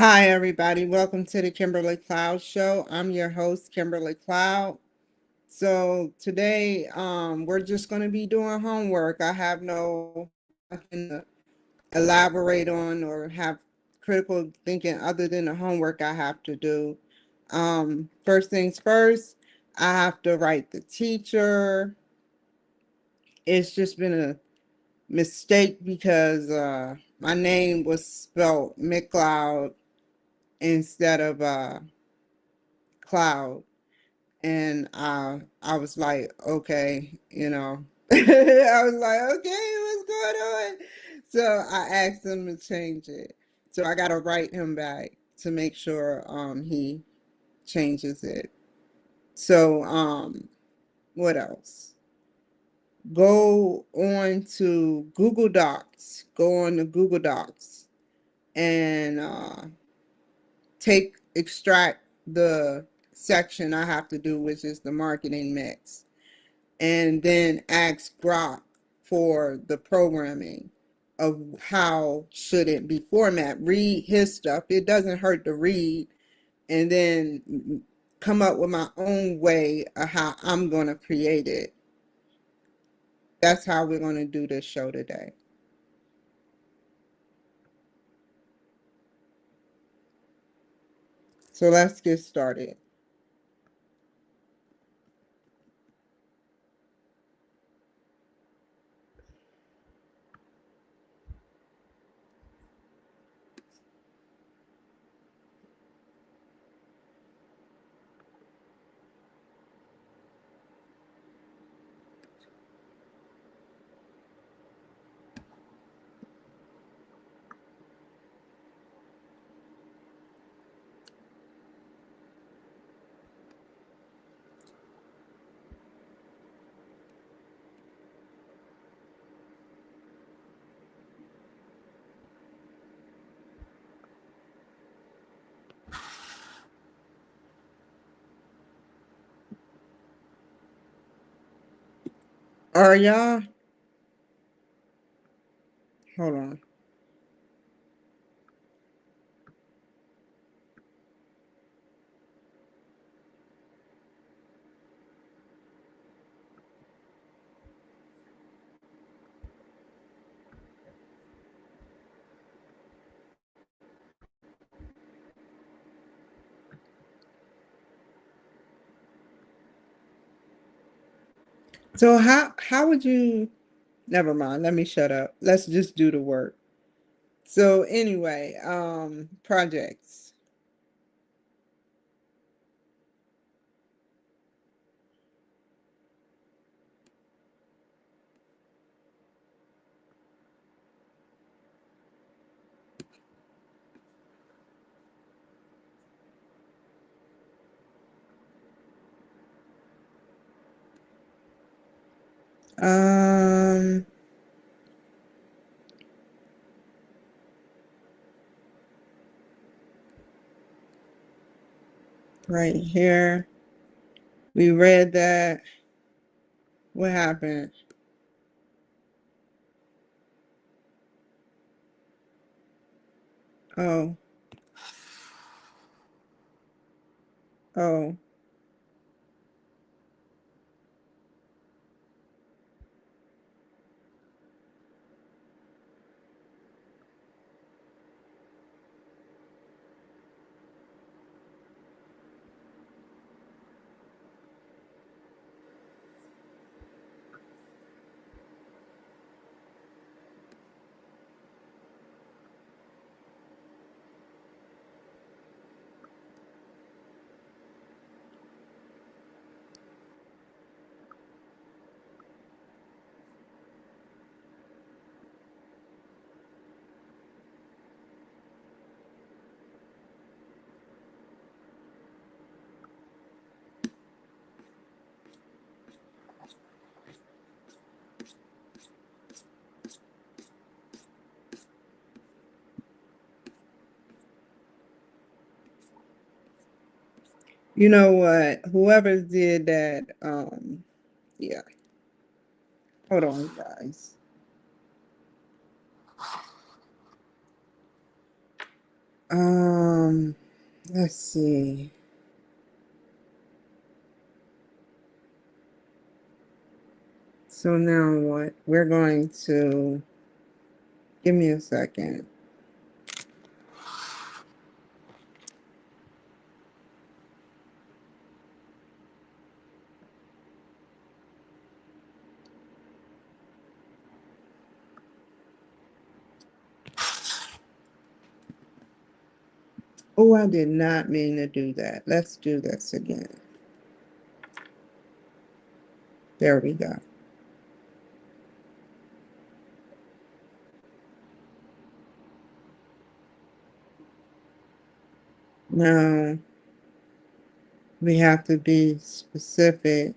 Hi, everybody. Welcome to the Kimberly Cloud Show. I'm your host, Kimberly Cloud. So today, we're just going to be doing homework. I have nothing to elaborate on or have critical thinking other than the homework I have to do. First things first, I have to write the teacher. It's just been a mistake because my name was spelled McLeod instead of Cloud. And I was like, okay, I was like, okay, what's going on? So I asked him to change it. So I got to write him back to make sure he changes it. So what else? Go on to Google Docs. Go on to Google Docs and extract the section I have to do, which is the marketing mix, and then ask Grok for the programming of how should it be format. Read his stuff. It doesn't hurt to read, and then come up with my own way of how I'm going to create it. That's how we're going to do this show today. So let's get started. Are y'all? Hold on. So how would you? Never mind. Let me shut up. Let's just do the work. So anyway, projects. Um, right here. We read that. What happened? Oh, oh. You know what? Whoever did that, yeah. Hold on, guys. Um, let's see. So now what? We're going to give me a second. Oh, I did not mean to do that. Let's do this again. There we go. Now we have to be specific.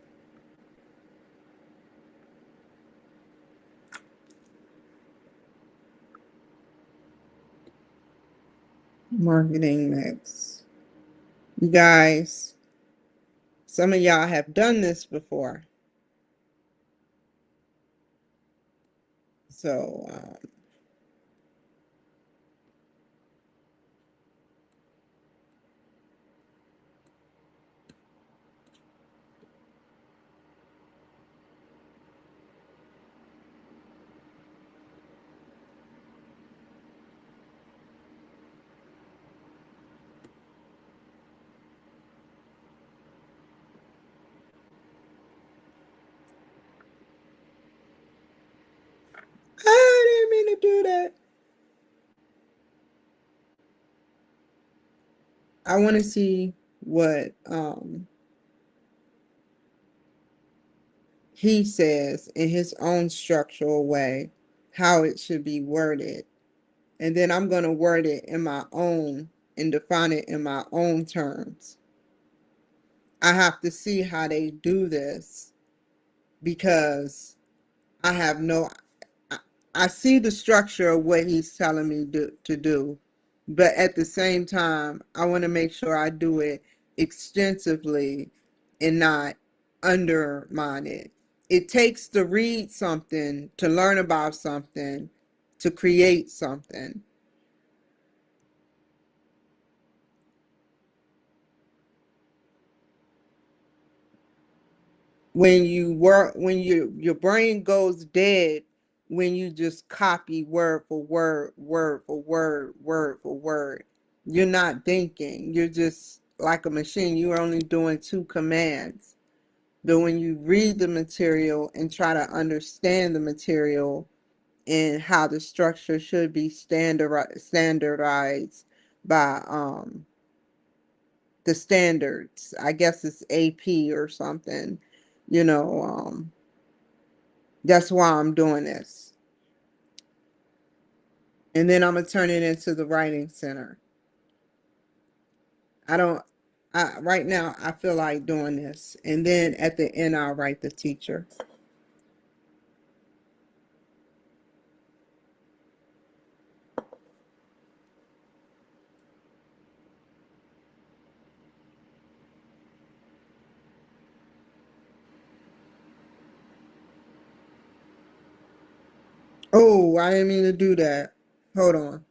Marketing mix. You guys, some of y'all have done this before. So, I didn't mean to do that. I want to see what he says in his own structural way, how it should be worded. And then I'm going to word it in my own and define it in my own terms. I have to see how they do this because I have no, I, I see the structure of what he's telling me to do, but at the same time, I want to make sure I do it extensively and not undermine it. It takes to read something, to learn about something, to create something. When you work, when your brain goes dead, when you just copy word for word, word for word, word for word, you're not thinking, you're just like a machine, you're only doing two commands. But when you read the material and try to understand the material and how the structure should be standardized by the standards, I guess it's AP or something, you know, that's why I'm doing this. And then I'm gonna turn it into the writing center. I don't right now I feel like doing this. And then at the end I'll write the teacher. Oh, I didn't mean to do that. Hold on.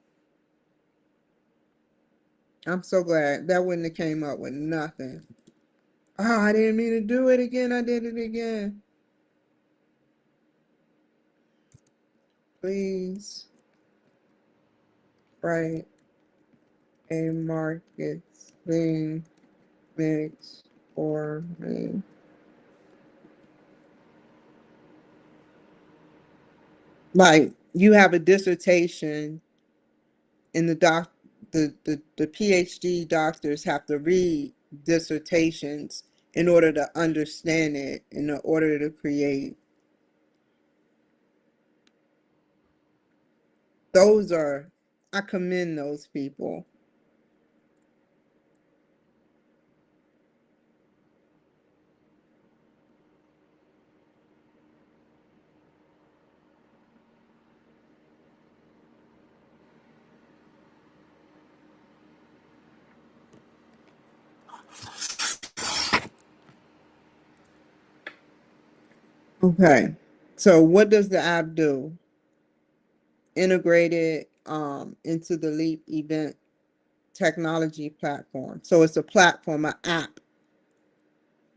I'm so glad that wouldn't have came up with nothing. Oh, I didn't mean to do it again. I did it again. Please write a marketing mix for me. Like you have a dissertation and the PhD doctors have to read dissertations in order to understand it, in order to create. Those are, I commend those people. Okay. So what does the app do? Integrate it into the Leap event. technology platform. So it's a platform, an app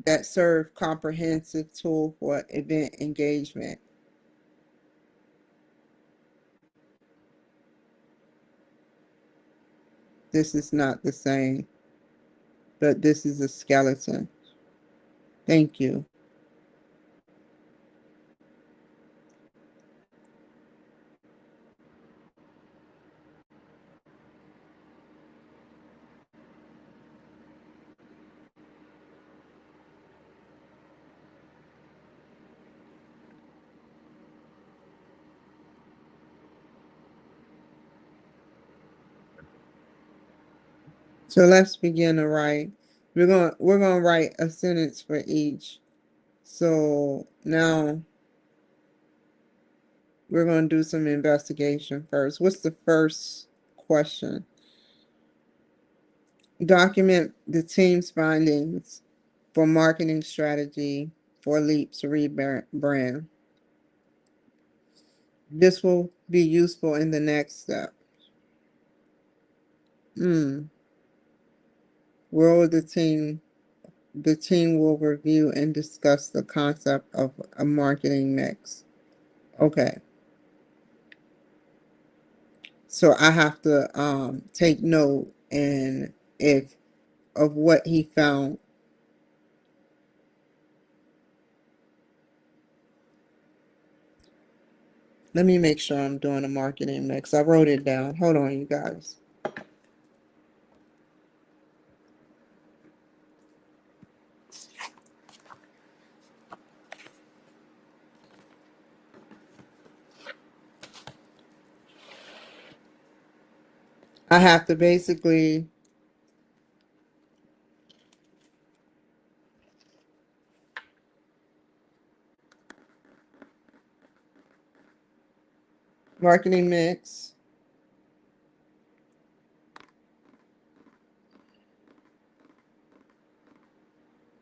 that serves comprehensive tool for event engagement. This is not the same, but this is a skeleton. Thank you. So let's begin to write. We're gonna write a sentence for each. So now we're gonna do some investigation first. What's the first question? Document the team's findings for marketing strategy for Leap's rebrand. This will be useful in the next step. Will the team will review and discuss the concept of a marketing mix. Okay. So I have to take note and if of what he found. Let me make sure I'm doing a marketing mix. I wrote it down. Hold on, you guys. I have to basically marketing mix.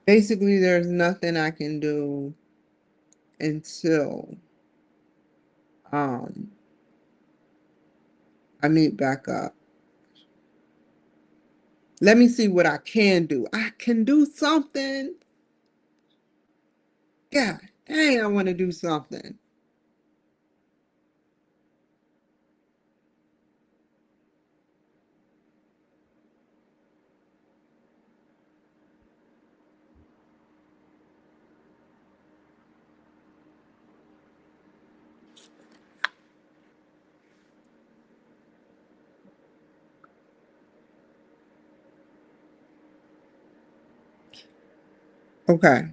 Basically, there's nothing I can do until um, I meet back up. Let me see what I can do. I can do something. Yeah, dang, I want to do something. Okay.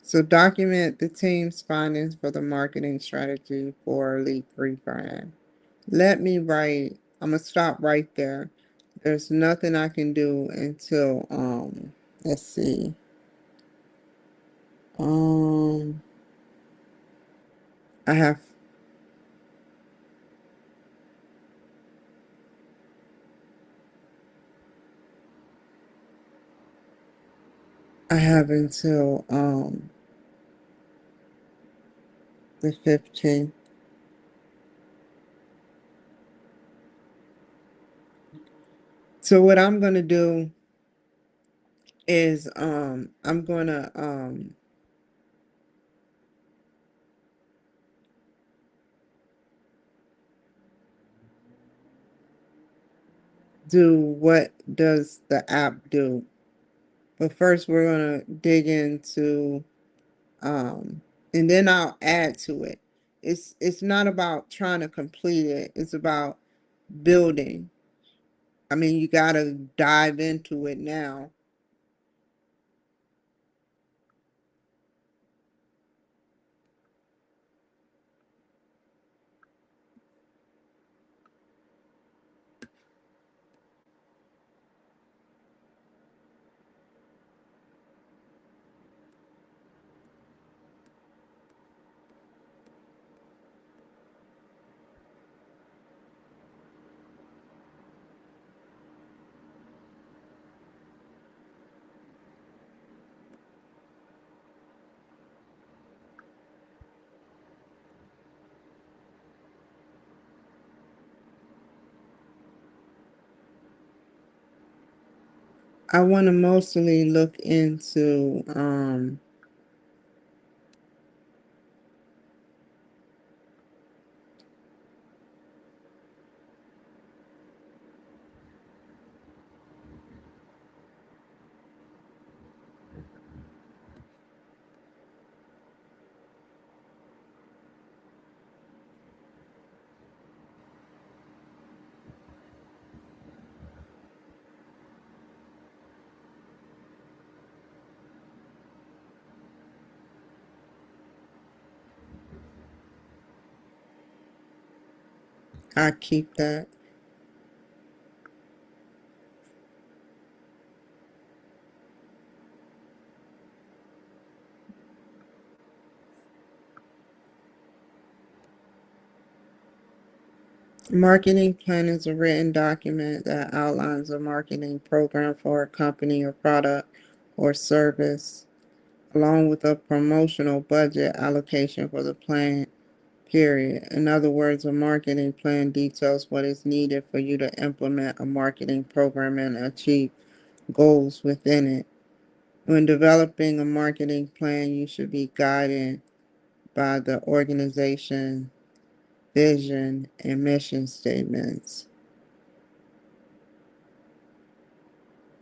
So document the team's findings for the marketing strategy for Elite Free Brand. Let me write. I'm gonna stop right there. There's nothing I can do until let's see. Um I have I have until the 15th. So what I'm gonna do is I'm gonna do what does the app do. But first we're gonna dig into and then I'll add to it. It's not about trying to complete it, it's about building. I mean, you gotta dive into it now. I want to mostly look into I keep that. Marketing plan is a written document that outlines a marketing program for a company or product or service, along with a promotional budget allocation for the plan, period. In other words, a marketing plan details what is needed for you to implement a marketing program and achieve goals within it. When developing a marketing plan, you should be guided by the organization, vision, and mission statements.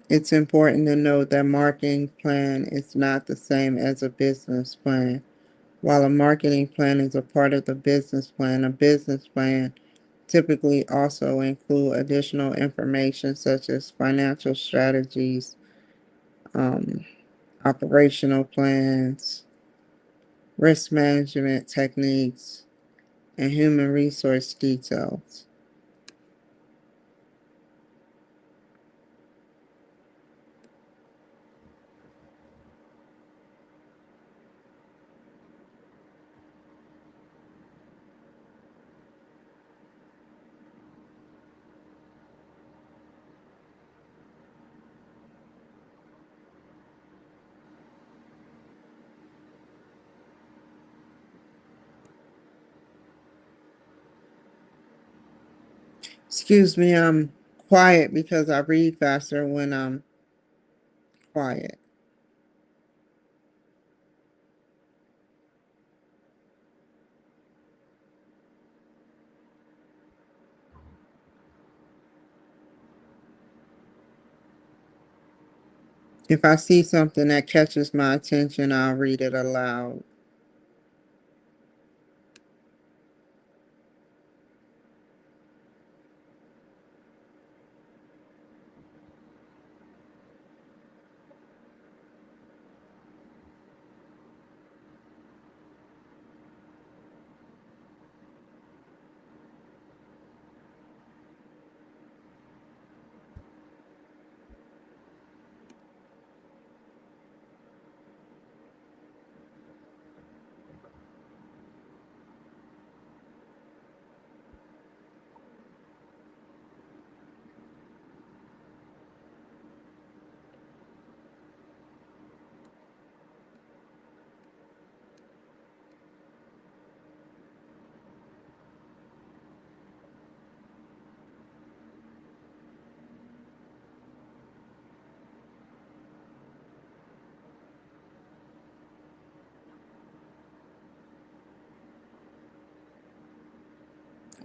It's important to note that marketing plan is not the same as a business plan. While a marketing plan is a part of the business plan, a business plan typically also include additional information such as financial strategies, um, operational plans, risk management techniques, and human resource details. Excuse me, I'm quiet because I read faster when I'm quiet. If I see something that catches my attention, I'll read it aloud.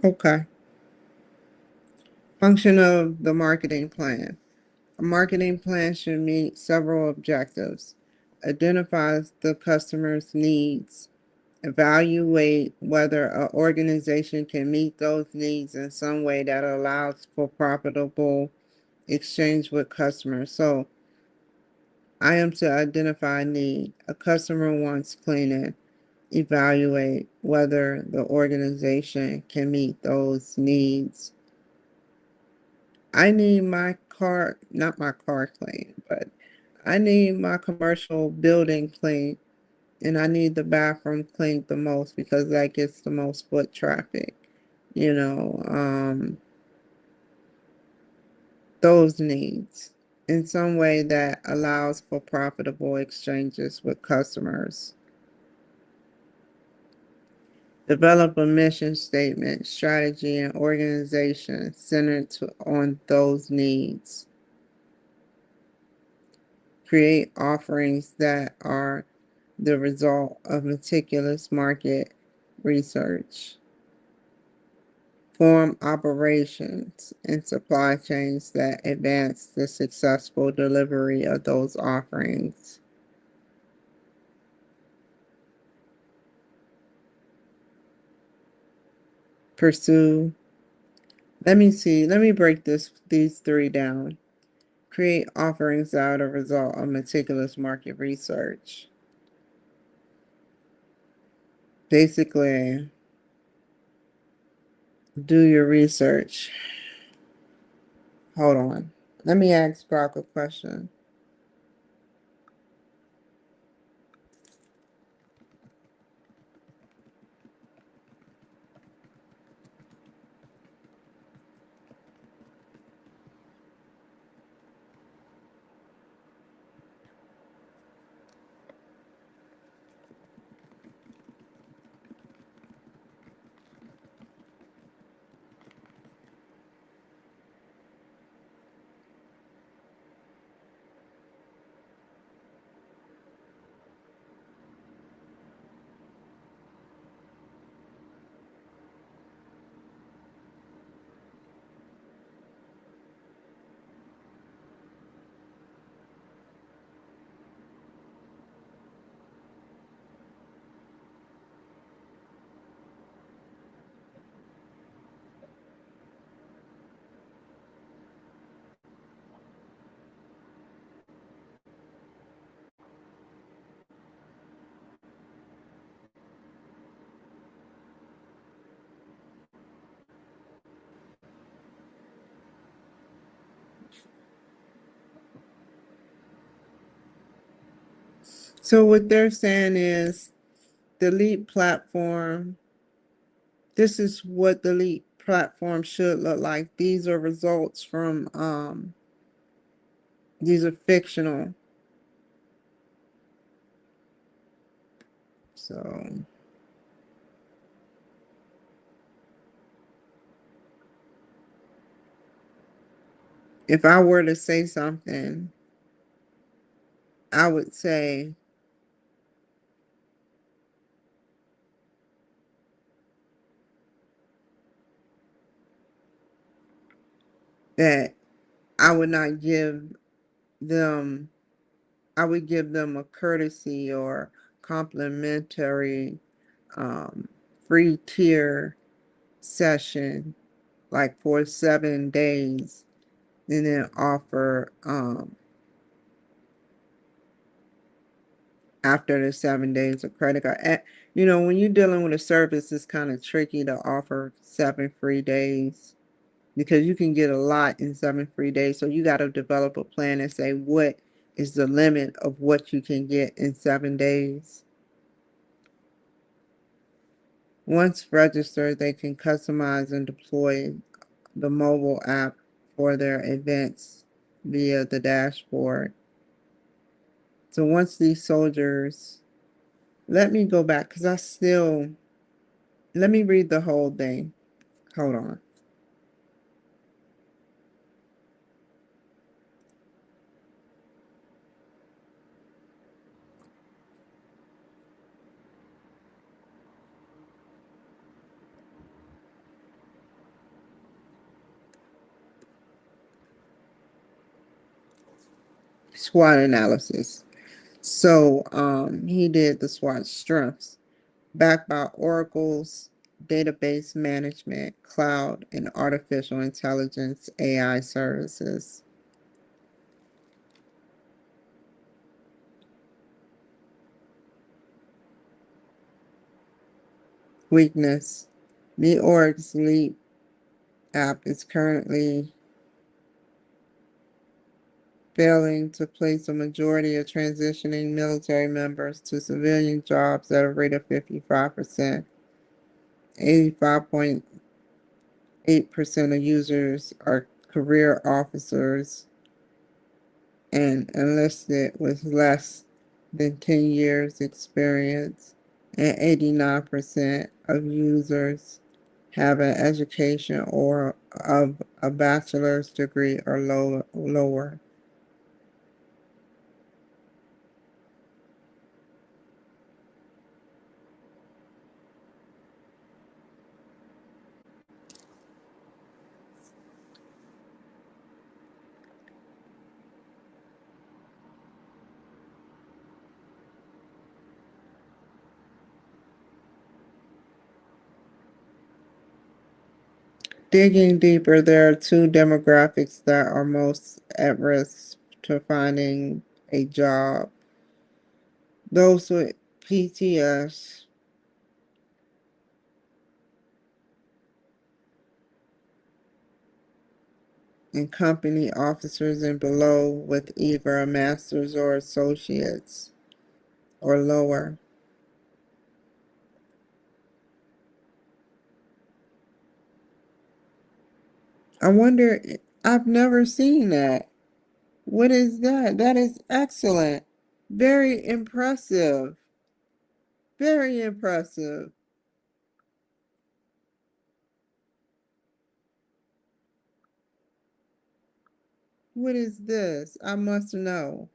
Okay. Function of the marketing plan. A marketing plan should meet several objectives. Identifies the customer's needs. Evaluate whether an organization can meet those needs in some way that allows for profitable exchange with customers. So I am to identify need. A customer wants cleaning. Evaluate whether the organization can meet those needs. I need my car, not my car clean, but I need my commercial building clean and I need the bathroom cleaned the most because that gets the most foot traffic. You know, those needs in some way that allows for profitable exchanges with customers. Develop a mission statement, strategy, and organization centered on those needs. Create offerings that are the result of meticulous market research. Form operations and supply chains that advance the successful delivery of those offerings. Pursue. Let me break these three down. Create offerings that are a result of meticulous market research. Basically, do your research. Hold on. Let me ask Grok a question. So what they're saying is the LEAP platform, this is what the LEAP platform should look like. These are results from these are fictional. So if I were to say something, I would say that I would not give them, I would give them a courtesy or complimentary um, free tier session, like for 7 days, and then offer after the 7 days a credit card. You know, when you're dealing with a service, it's kind of tricky to offer 7 free days because you can get a lot in 7 free days. So you got to develop a plan and say what is the limit of what you can get in 7 days. Once registered, they can customize and deploy the mobile app for their events via the dashboard. So once these soldiers, let me go back because let me read the whole thing. Hold on. SWOT analysis. So he did the SWOT strengths backed by Oracle's database management, cloud, and artificial intelligence AI services. Weakness. The org's Leap app is currently failing to place a majority of transitioning military members to civilian jobs at a rate of 55%. 85.8% of users are career officers and enlisted with less than 10 years experience, and 89% of users have an education or of a bachelor's degree or lower. Digging deeper, there are two demographics that are most at risk to finding a job. Those with PTS and company officers and below with either a master's or associates or lower. I wonder, I've never seen that. What is that? That is excellent. Very impressive. Very impressive. What is this? I must know.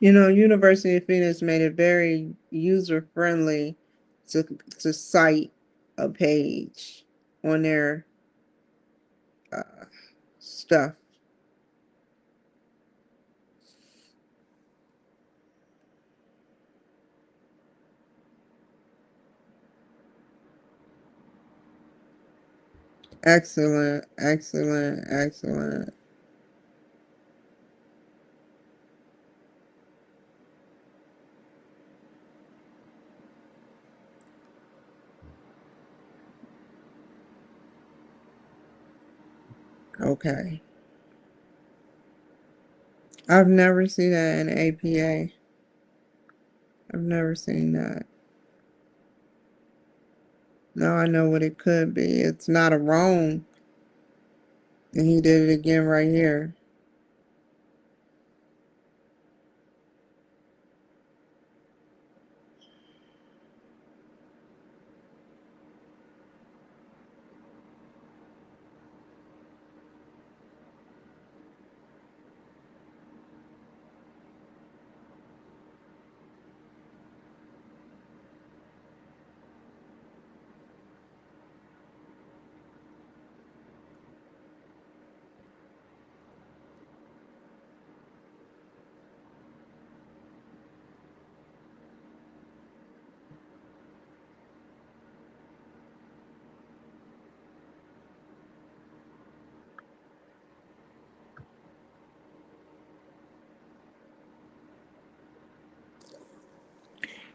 You know, University of Phoenix made it very user friendly to cite a page on their uh, stuff. Excellent, excellent, excellent. Okay. I've never seen that in APA. I've never seen that. Now I know what it could be. It's not a wrong. And he did it again right here.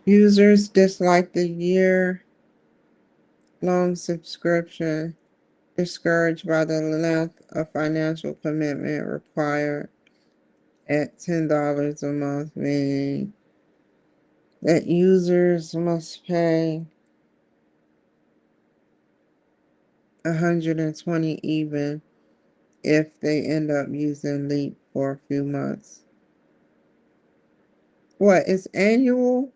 Users dislike the year-long subscription, discouraged by the length of financial commitment required at $10 a month, meaning that users must pay 120 even if they end up using Leap for a few months. What, it's annual?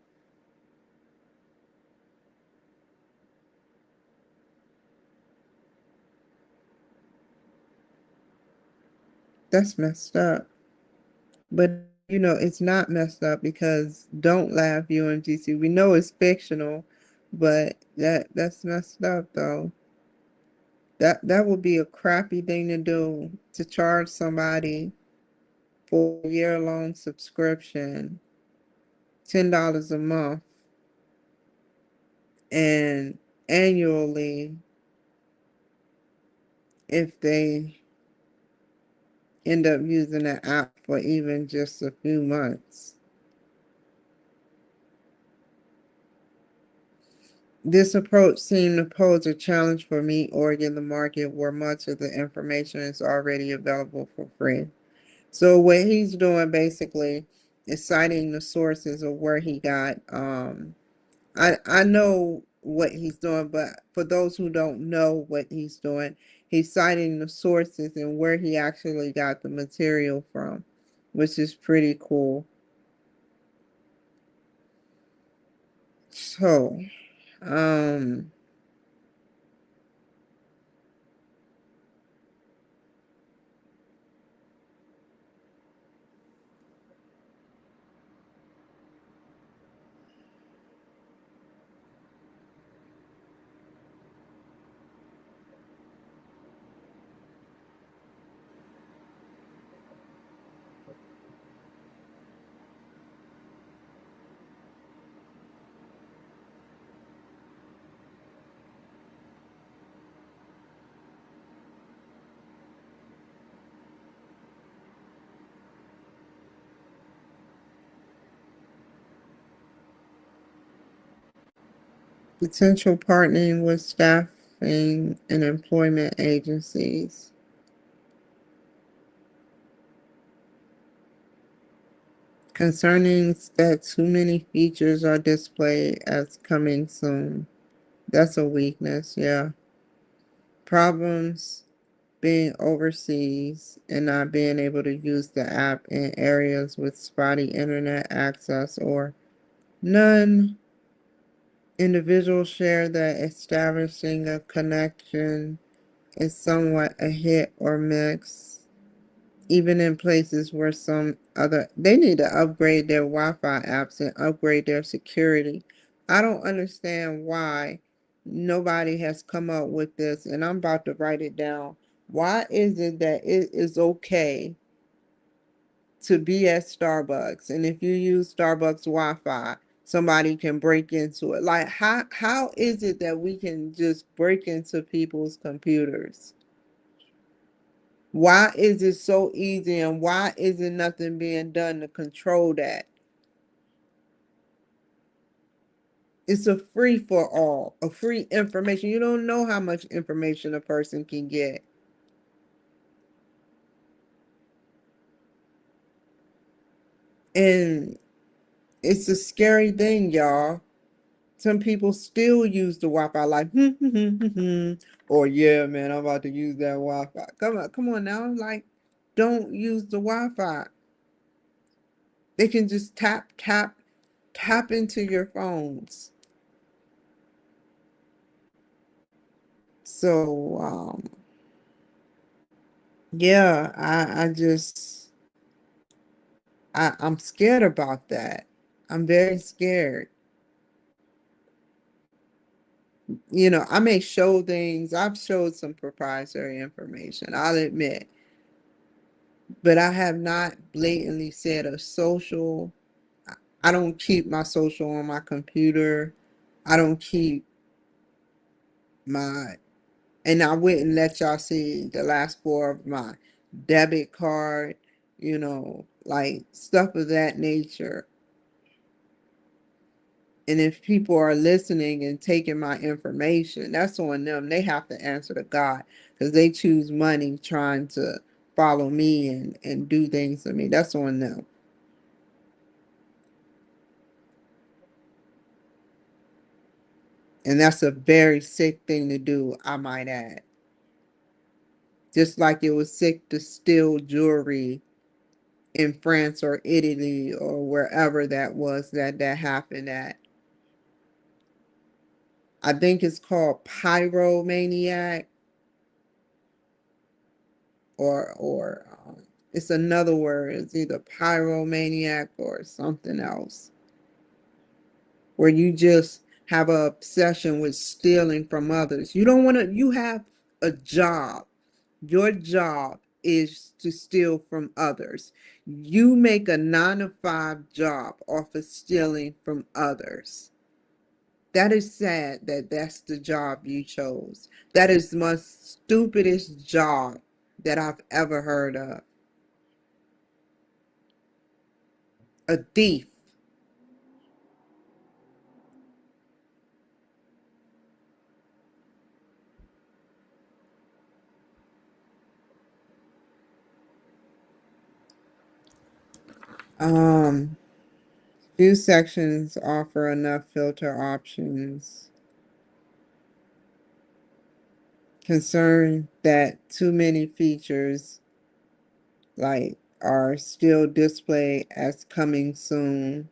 That's messed up. But you know, it's not messed up because don't laugh, UMGC. We know it's fictional, but that's messed up though. That would be a crappy thing to do to charge somebody for a year-long subscription, $10 a month, and annually if they end up using the app for even just a few months. This approach seemed to pose a challenge for me or in the market where much of the information is already available for free. So what he's doing basically is citing the sources of where he got I know what he's doing, but for those who don't know what he's doing, he's citing the sources and where he actually got the material from, which is pretty cool. So, um, potential partnering with staffing and employment agencies. Concerning that too many features are displayed as coming soon. That's a weakness, yeah. Problems being overseas and not being able to use the app in areas with spotty internet access or none. Individuals share that establishing a connection is somewhat a hit or miss, even in places where they need to upgrade their Wi-Fi apps and upgrade their security. I don't understand why nobody has come up with this, and I'm about to write it down. Why is it that it is okay to be at Starbucks, and if you use Starbucks Wi-Fi, somebody can break into it? Like, how is it that we can just break into people's computers? Why is it so easy, and why isn't nothing being done to control that? It's a free for all, a free information. You don't know how much information a person can get. And it's a scary thing, y'all. Some people still use the Wi-Fi like, or yeah, man, I'm about to use that Wi-Fi. Come on now. Like, don't use the Wi-Fi. They can just tap into your phones. So, yeah, I'm scared about that. I'm very scared. I may show things. I've showed some proprietary information, I'll admit, but I have not blatantly said a social. I don't keep my social on my computer. I don't keep my, and I wouldn't let y'all see the last four of my debit card, like stuff of that nature. And if people are listening and taking my information, that's on them. They have to answer to God because they choose money trying to follow me and do things to me. That's on them. And that's a very sick thing to do, I might add. Just like it was sick to steal jewelry in France or Italy or wherever that was that happened at. I think it's called pyromaniac or it's another word. It's either pyromaniac or something else, where you just have an obsession with stealing from others. You don't want to. You have a job. Your job is to steal from others. You make a 9 to 5 job off of stealing from others. That is sad that that's the job you chose. That is the most stupidest job that I've ever heard of. A thief. Um, few sections offer enough filter options. Concern that too many features like are still displayed as coming soon.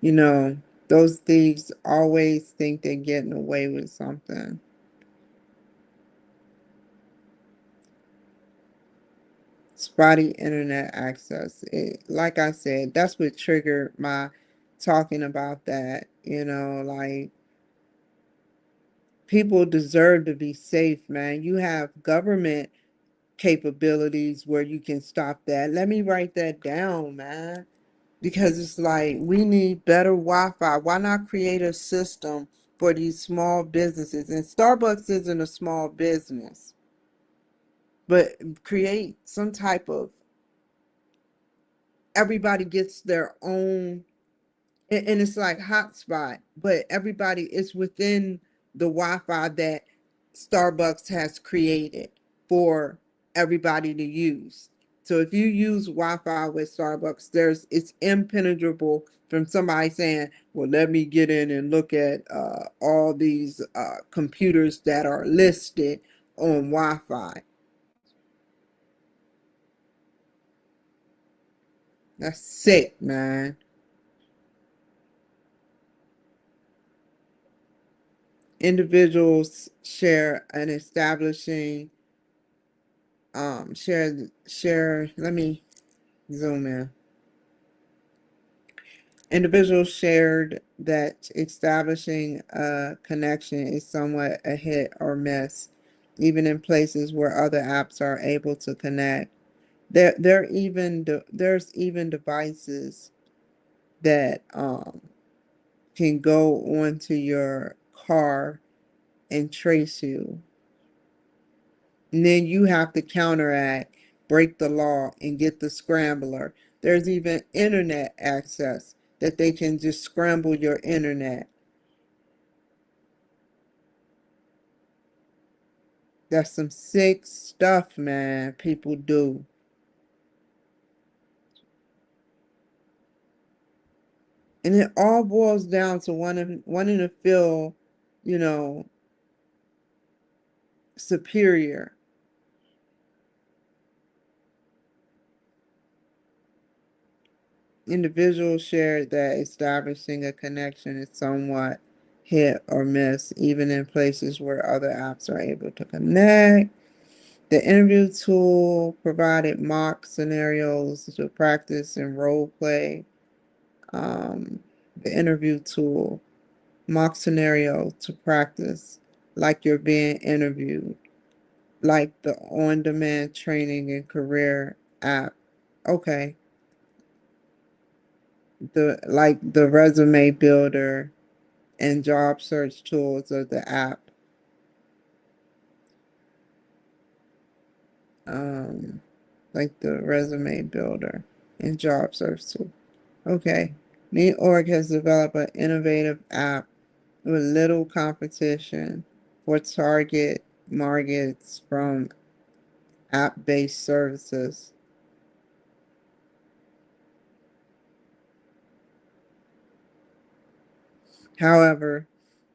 You know, those thieves always think they're getting away with something. Spotty internet access. Like I said, that's what triggered my talking about that. Like people deserve to be safe, man. You have government capabilities where you can stop that. Let me write that down, man. Because it's like we need better Wi-Fi. Why not create a system for these small businesses? And Starbucks isn't a small business, but create some type of everybody gets their own, and it's like hotspot, but everybody is within the Wi-Fi that Starbucks has created for everybody to use. So if you use Wi-Fi with Starbucks, it's impenetrable from somebody saying, "Well, let me get in and look at all these computers that are listed on Wi-Fi." That's sick, man. Individuals share an establishing share let me zoom in. Individuals shared that establishing a connection is somewhat a hit or miss, even in places where other apps are able to connect. There's even devices that can go onto your car and trace you. And then you have to counteract, break the law, and get the scrambler. There's even internet access that they can just scramble your internet. That's some sick stuff, man, people do. And it all boils down to wanting to feel, you know, superior. Individuals shared that establishing a connection is somewhat hit or miss, even in places where other apps are able to connect. The interview tool provided mock scenarios to practice and role play. The interview tool, mock scenario to practice like you're being interviewed, like the on demand training and career app. Okay. The resume builder and job search tools of the app. Um, like the resume builder and job search tool. Okay. Neat.org has developed an innovative app with little competition for target markets from app-based services. However,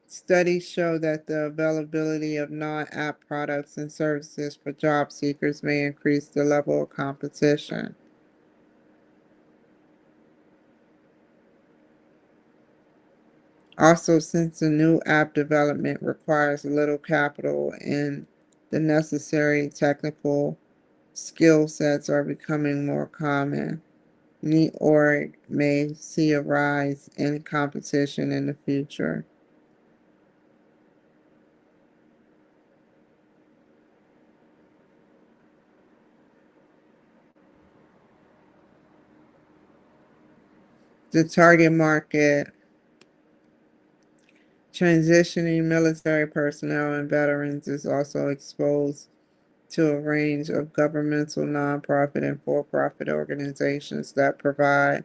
studies show that the availability of non-app products and services for job seekers may increase the level of competition. Also, since the new app development requires little capital and the necessary technical skill sets are becoming more common, Neat.org may see a rise in competition in the future. The target market, transitioning military personnel and veterans, is also exposed to a range of governmental, nonprofit, and for profit organizations that provide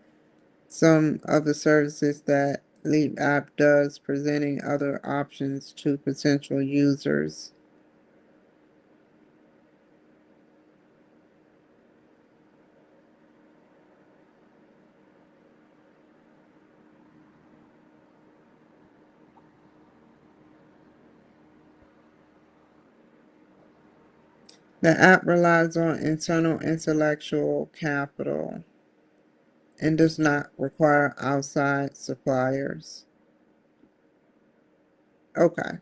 some of the services that Leap app does, presenting other options to potential users. The app relies on internal intellectual capital and does not require outside suppliers. Okay.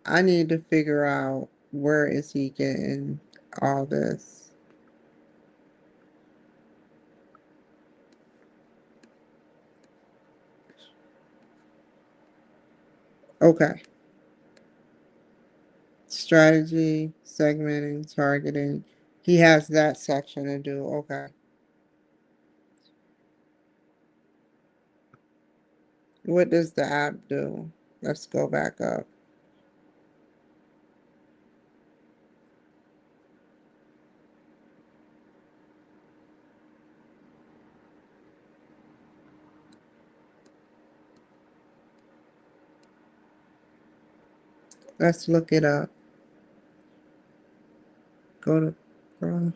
I need to figure out where is he getting all this. Okay. Strategy, segmenting, targeting. He has that section to do. Okay. What does the app do? Let's go back up. Let's look it up. Go to grok.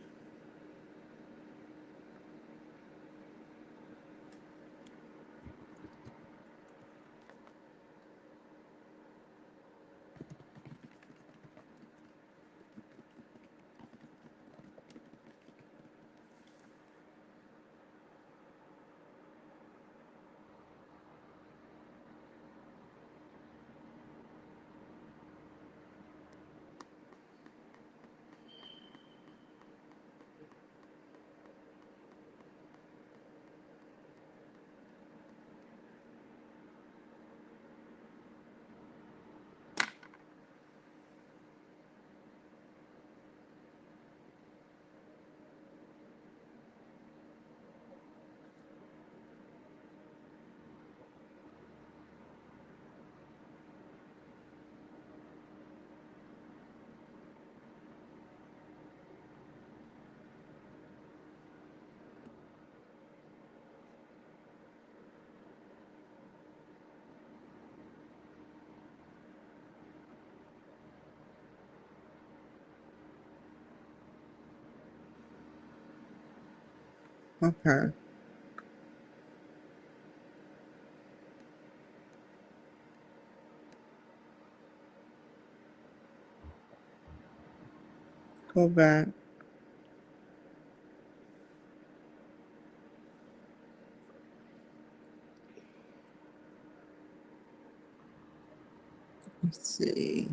Okay. Go back. Let's see.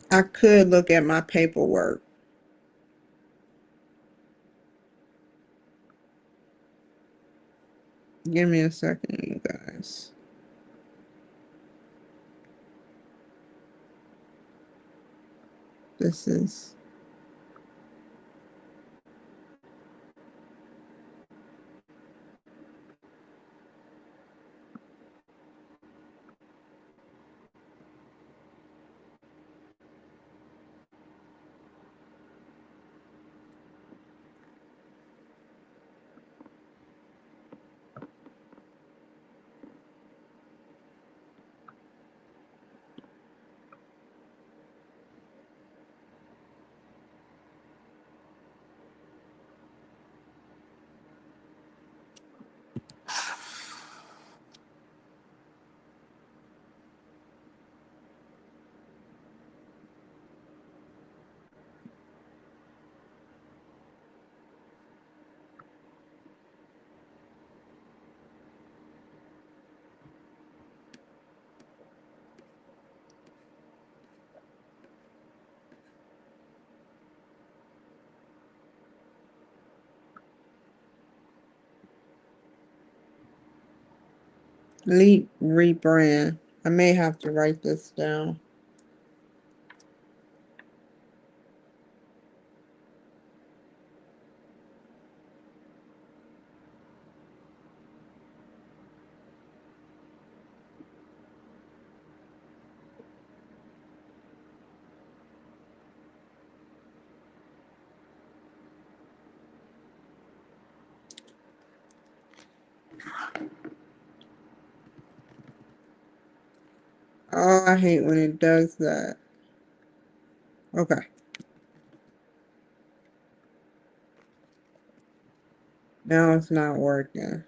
I could look at my paperwork. Give me a second, you guys. This is Leap rebrand. I may have to write this down. I hate when it does that. Okay. Now it's not working.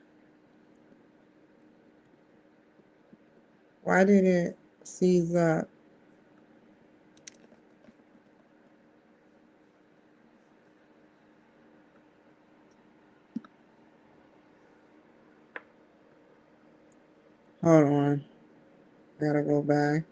Why did it seize up? Hold on. Gotta go back.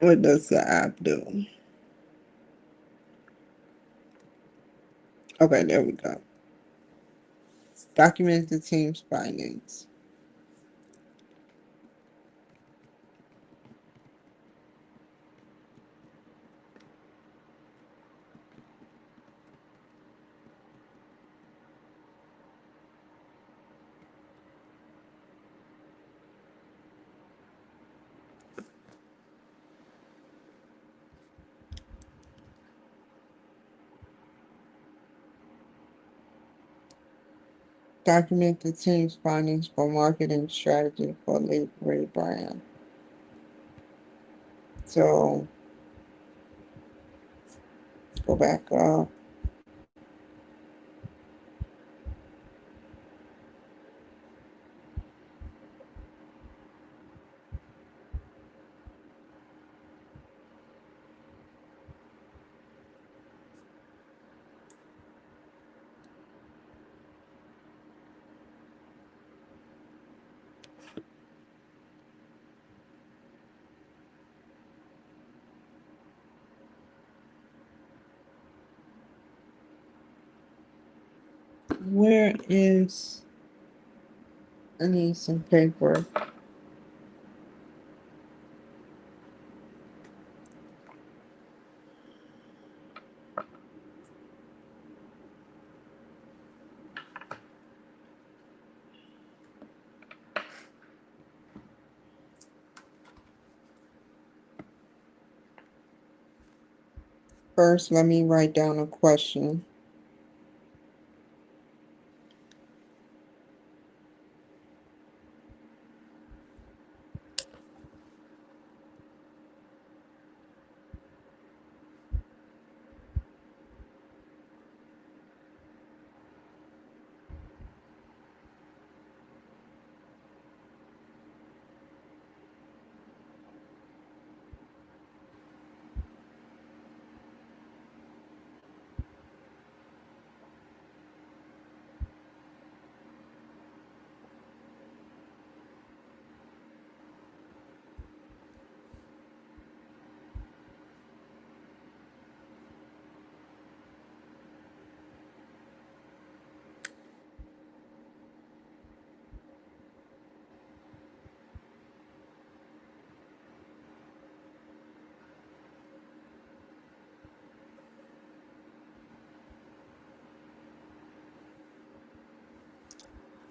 What does the app do? Okay, there we go. Document the team's findings. Document the team's findings for marketing strategy for Libre brand. So go back up. Where is, I need some paper. First, let me write down a question.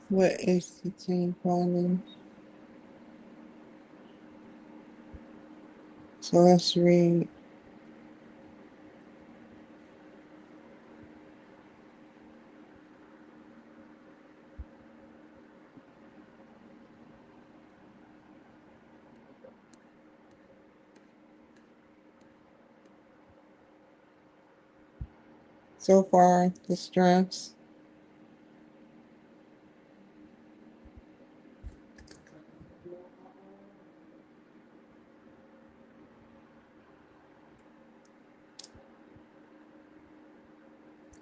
What is the team findings? So let's read. So far, the strengths.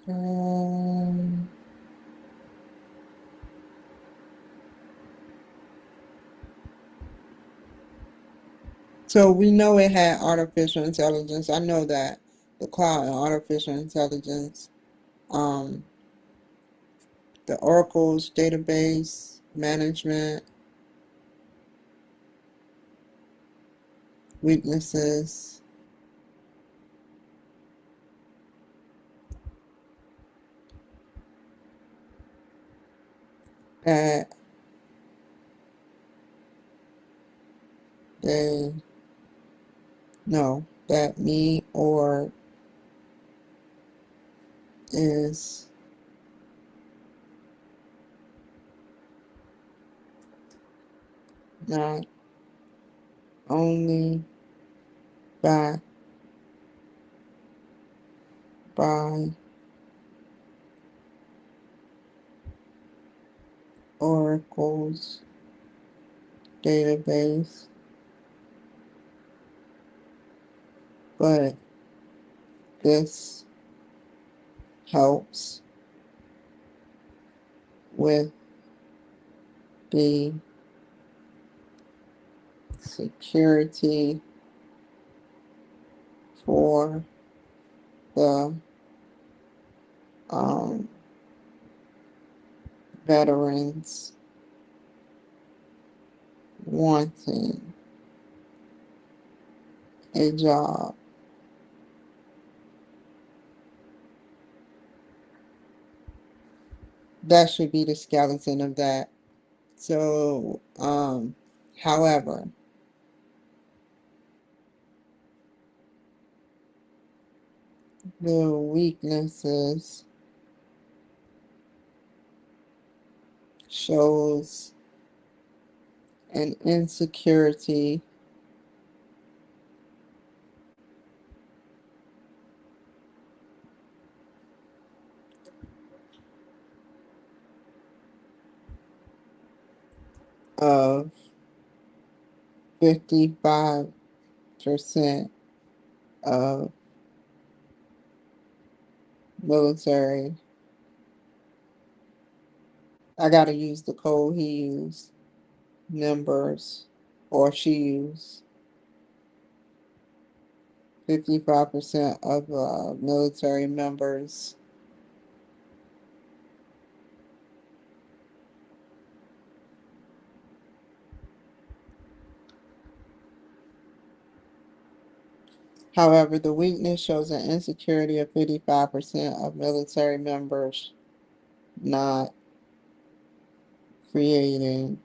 Um, so we know it had artificial intelligence. I know that the cloud and artificial intelligence, um, the Oracle's database management, weaknesses, that they know that me or is not only backed by Oracle's database, but this helps with the security for the um, veterans wanting a job. That should be the skeleton of that. So, however, the weaknesses shows an insecurity of 55% of military. I got to use the code he used, members, or she used. 55% of military members. However, the weakness shows an insecurity of 55% of military members not creating,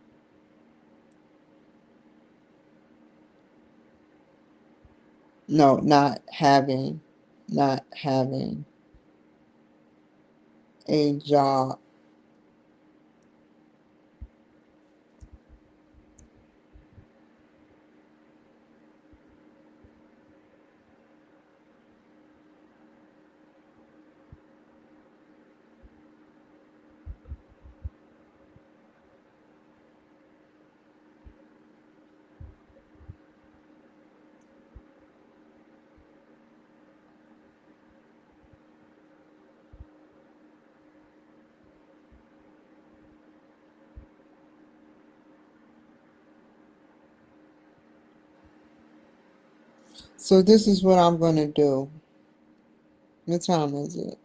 no, not having a job. So this is what I'm going to do. What time is it?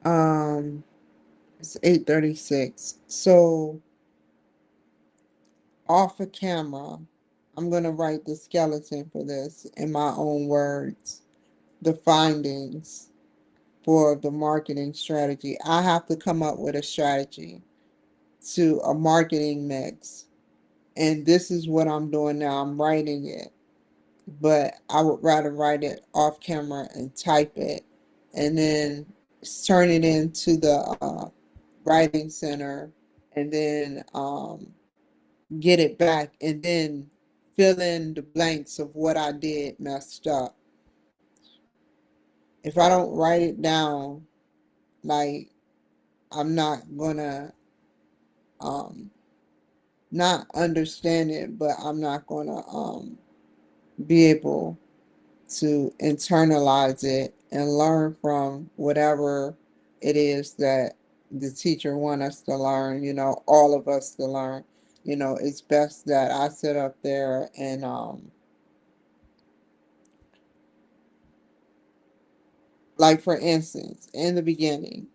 Um, it's 8:36. So off of camera, I'm going to write the skeleton for this in my own words. The findings for the marketing strategy. I have to come up with a strategy to a marketing mix. And this is what I'm doing now. I'm writing it, but I would rather write it off camera and type it and then turn it into the writing center and then get it back and then fill in the blanks of what I did messed up. If I don't write it down, like I'm not gonna um not understand it, but I'm not gonna be able to internalize it and learn from whatever it is that the teacher want us to learn, all of us to learn. It's best that I sit up there and like for instance, in the beginning,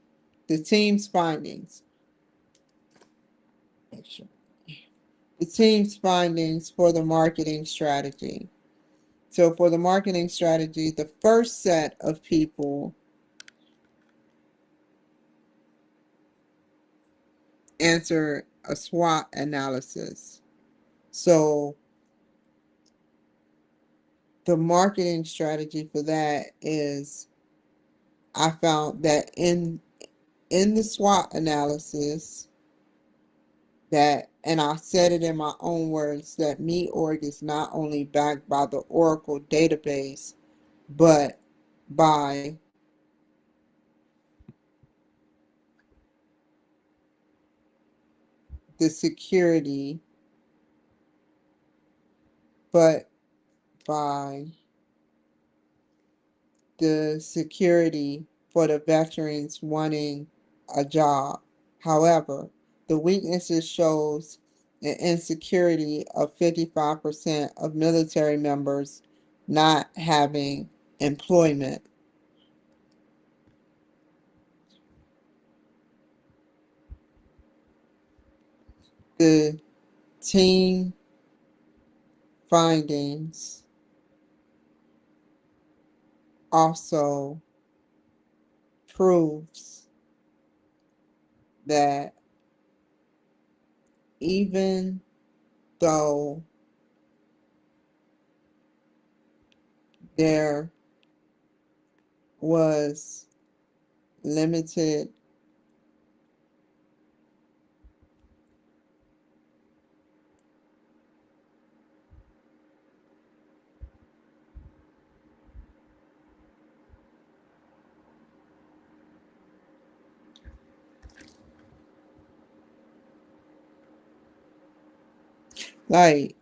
the team's findings. The team's findings for the marketing strategy. So for the marketing strategy, the first set of people answer a SWOT analysis. So the marketing strategy for that is, I found that in the SWOT analysis, that, and I said it in my own words, that MeOrg is not only backed by the Oracle database, but by the security, but by the security for the veterans wanting a job. However, the weaknesses shows an insecurity of 55% of military members not having employment. The team findings also proves that even though there was limited like,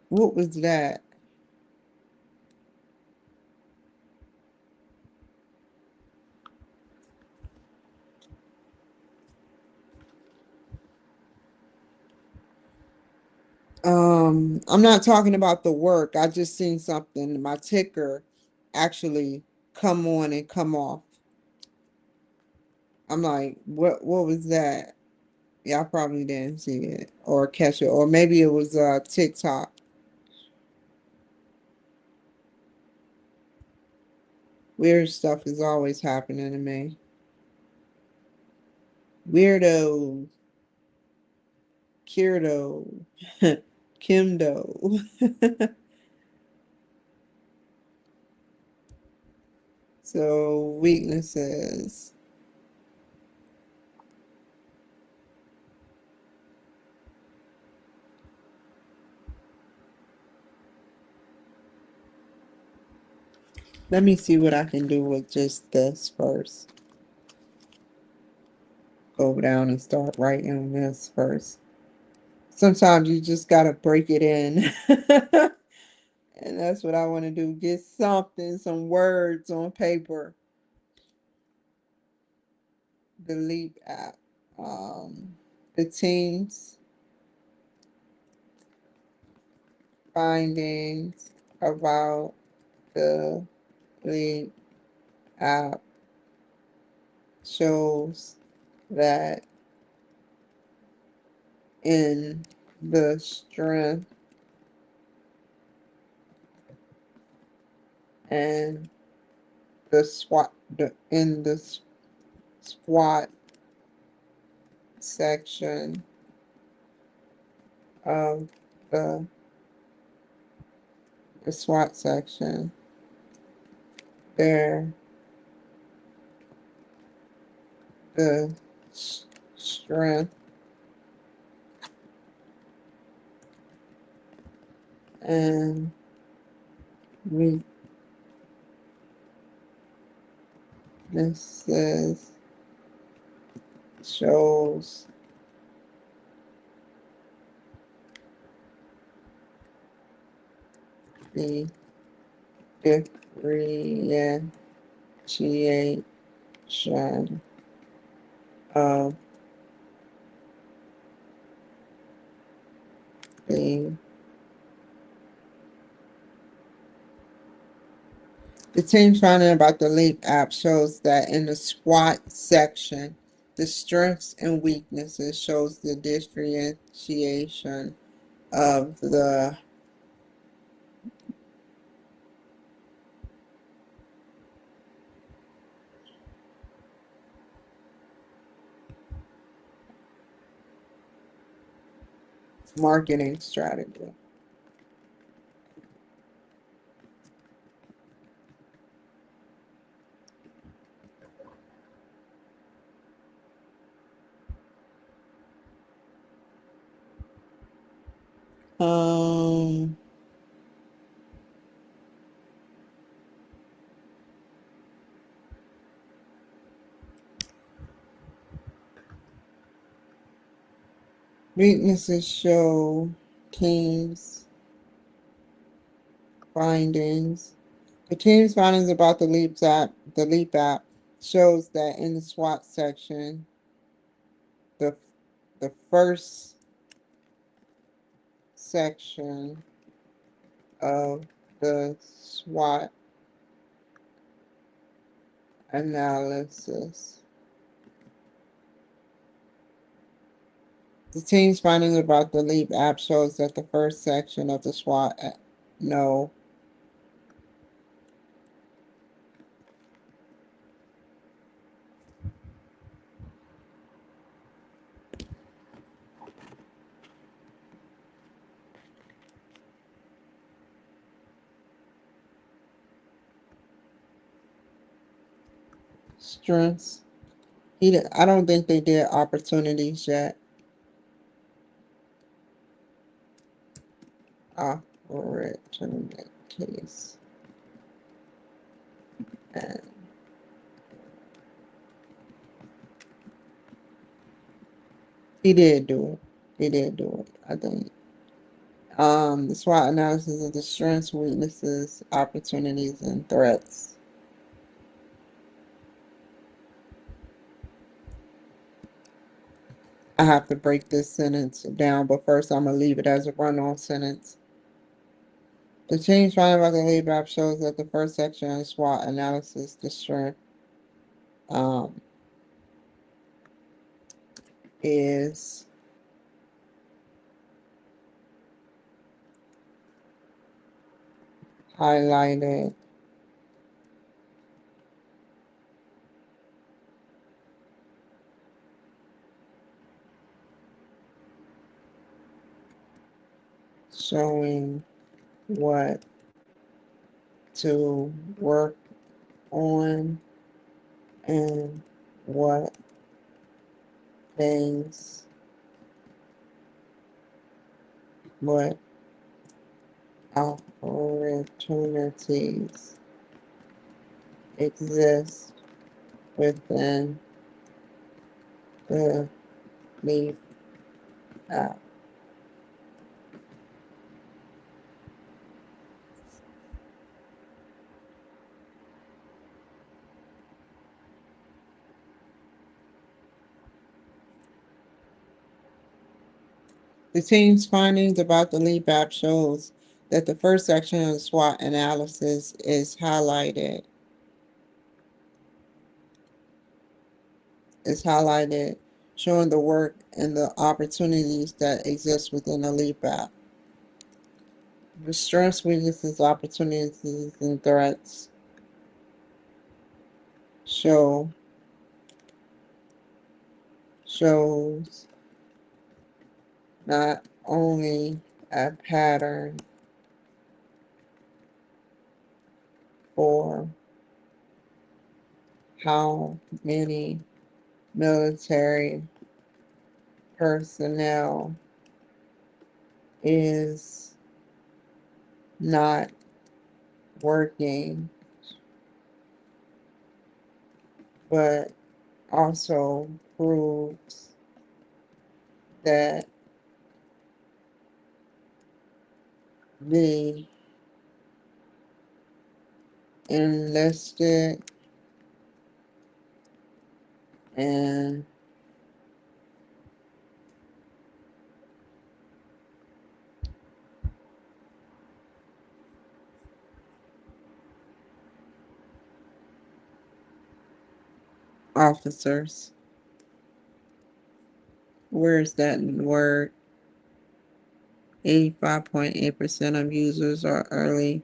what was that? I'm not talking about the work. I just seen something, my ticker actually come on and come off. I'm like, what was that? Y'all probably didn't see it or catch it, or maybe it was TikTok. Weird stuff is always happening to me. Weirdo, Kirdo, Kimdo. So weaknesses. Let me see what I can do with just this first. Go down and start writing this first. Sometimes you just gotta break it in. And that's what I want to do. Get something, some words on paper. Delete app. The team's findings about the lead app shows that in the strength and the in the SWOT section of the, the SWOT section, there the strength and weaknesses shows the differentiation of the The team's finding about the LEAP app shows that in the SWOT section, the strengths and weaknesses shows the differentiation of the marketing strategy. Um, Weaknesses show teams findings. The team's findings about the LEAP app shows that in the SWOT section, the the first section of the SWOT analysis. The team's findings about the LEAP app shows that the first section of the SWOT no strengths. I don't think they did opportunities yet. Opportunities. And he did do it. He did do it, I think. The SWOT analysis of the strengths, weaknesses, opportunities, and threats. I have to break this sentence down, but first I'm going to leave it as a run-on sentence. The change found about the lead map shows that the first section of SWOT analysis, the strength, um, is highlighted showing what to work on and what things, what opportunities exist within the lead app. The team's findings about the LEAP app shows that the first section of the SWOT analysis is highlighted, showing the work and the opportunities that exist within the LEAP app. The strengths, weaknesses, opportunities, and threats shows not only a pattern for how many military personnel is not working, but also proves that the enlisted and officers. Where is that in Word? 85.8% of users are early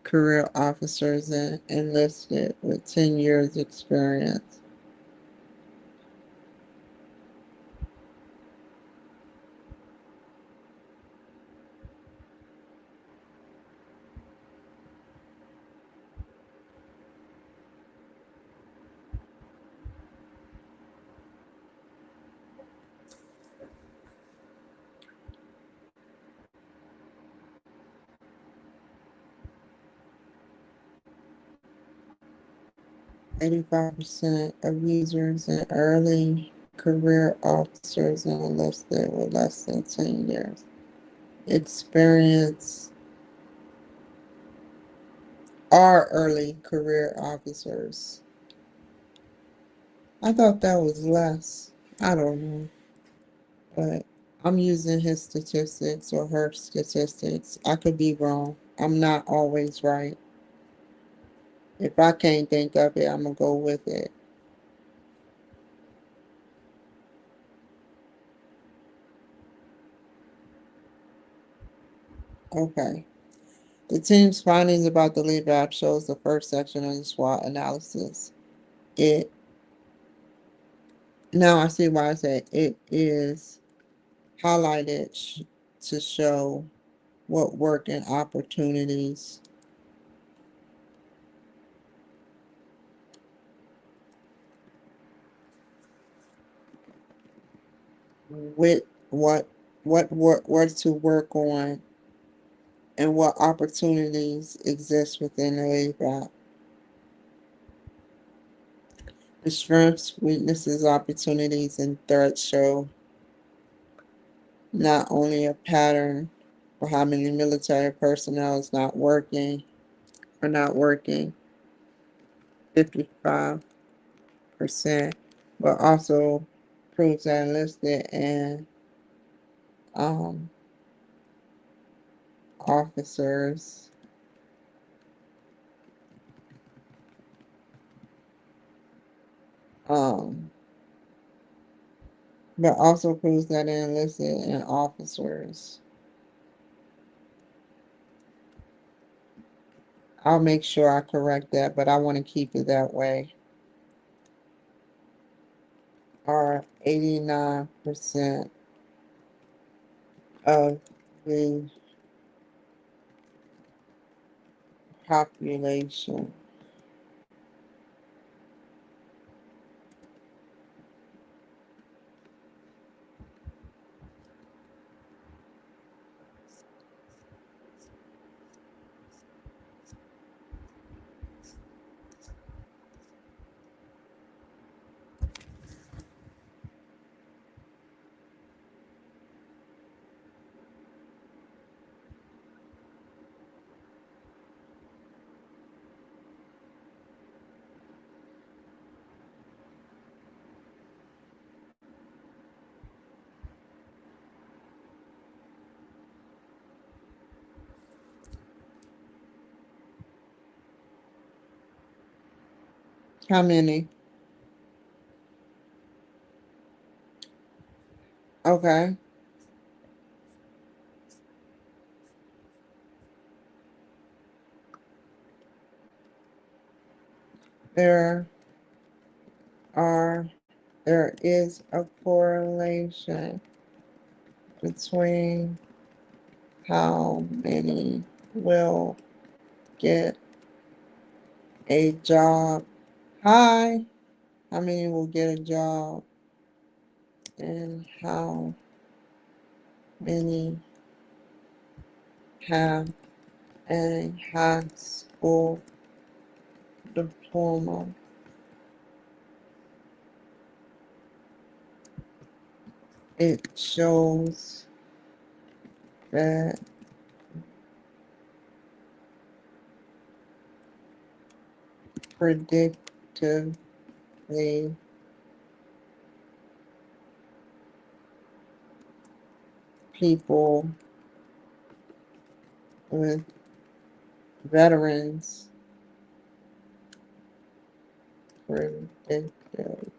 career officers and enlisted with 10 years experience. Eighty-five percent of users and early career officers and enlisted with less than 10 years experience are early career officers. I thought that was less. I don't know, but I'm using his statistics or her statistics. I could be wrong. I'm not always right. If I can't think of it, I'm gonna go with it. Okay. The team's findings about the lead app shows the first section of the SWOT analysis. It Now I see why I said it is highlighted to show what work and opportunities with what to work on and what opportunities exist within the lead app. The strengths, weaknesses, opportunities, and threats show not only a pattern for how many military personnel is not working or not working, 55%, but also proves that enlisted and um, officers, um, but also proves that enlisted and officers. I'll make sure I correct that, but I want to keep it that way. Are 89% of the population. How many? Okay. There are there is a correlation between how many will get a job. Hi. How many will get a job and how many have a high school diploma. It shows that predictively people with veterans credentials.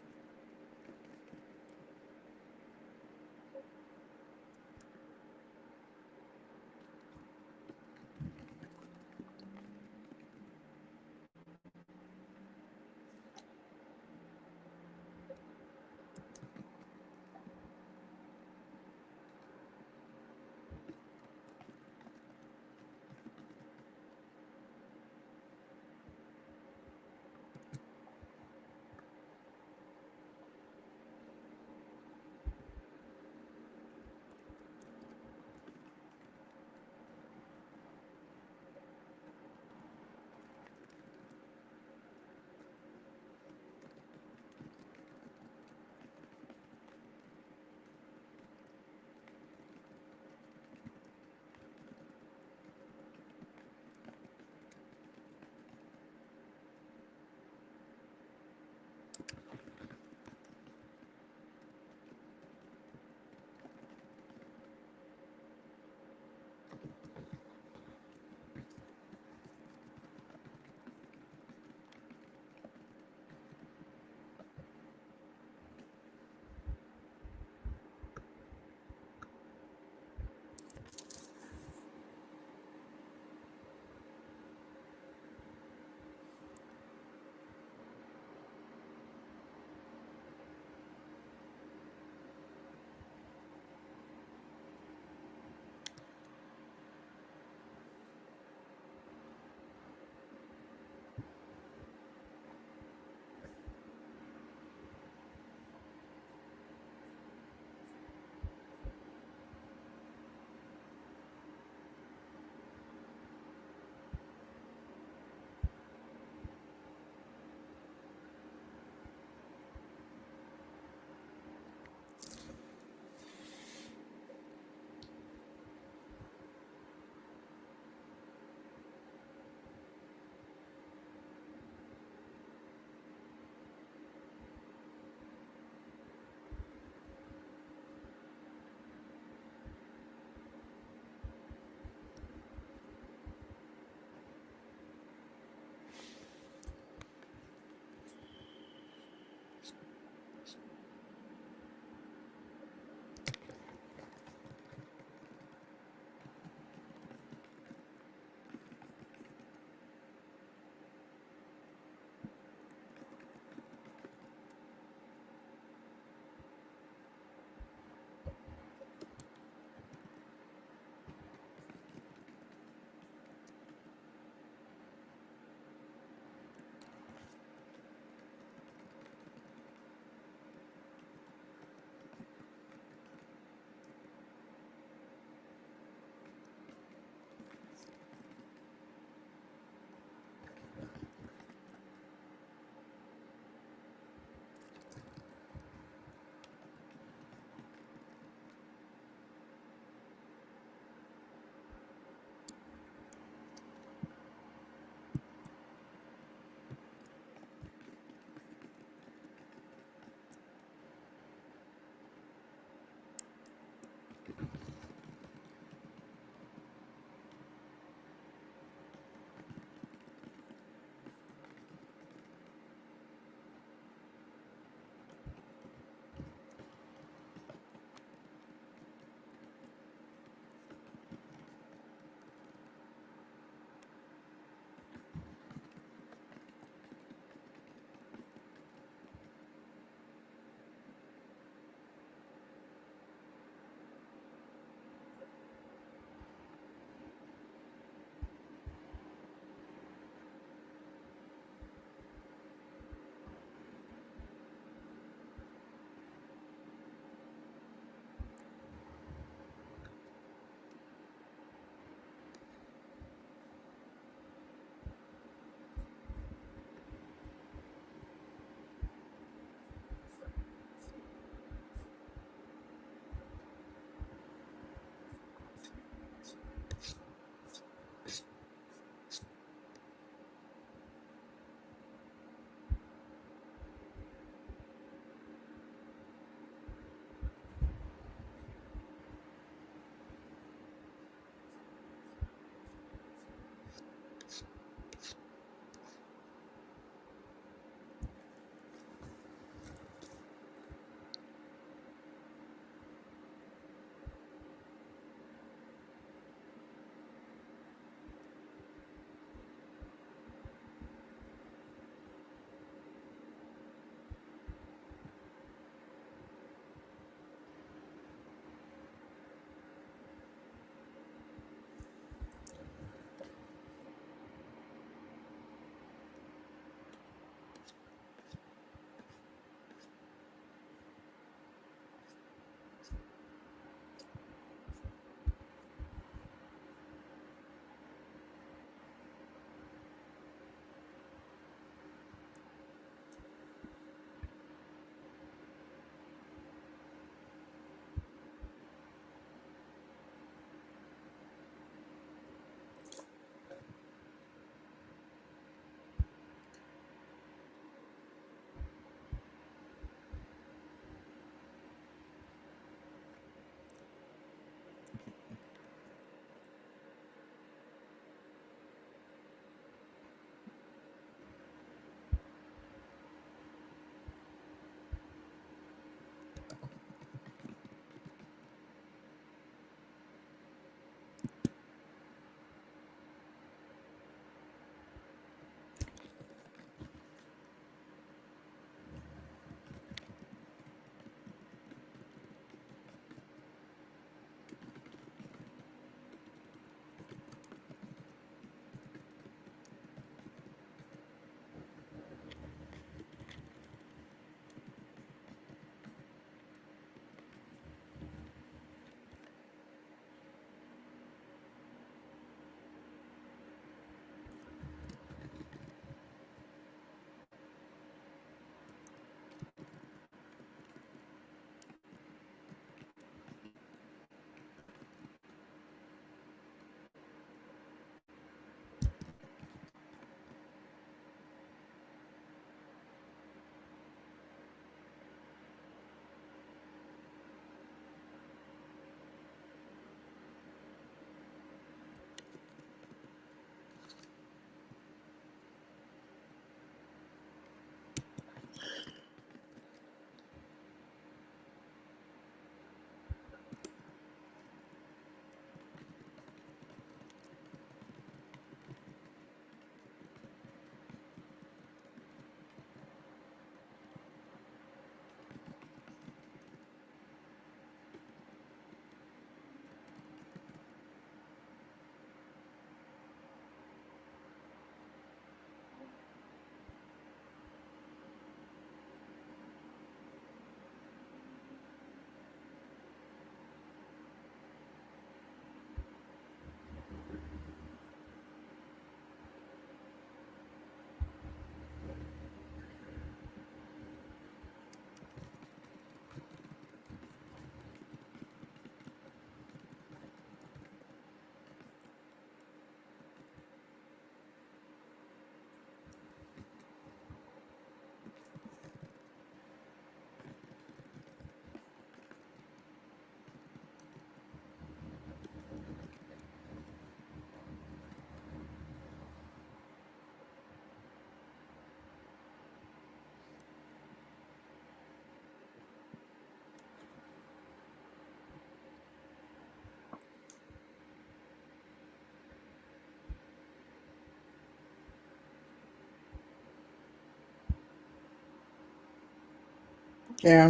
Yeah,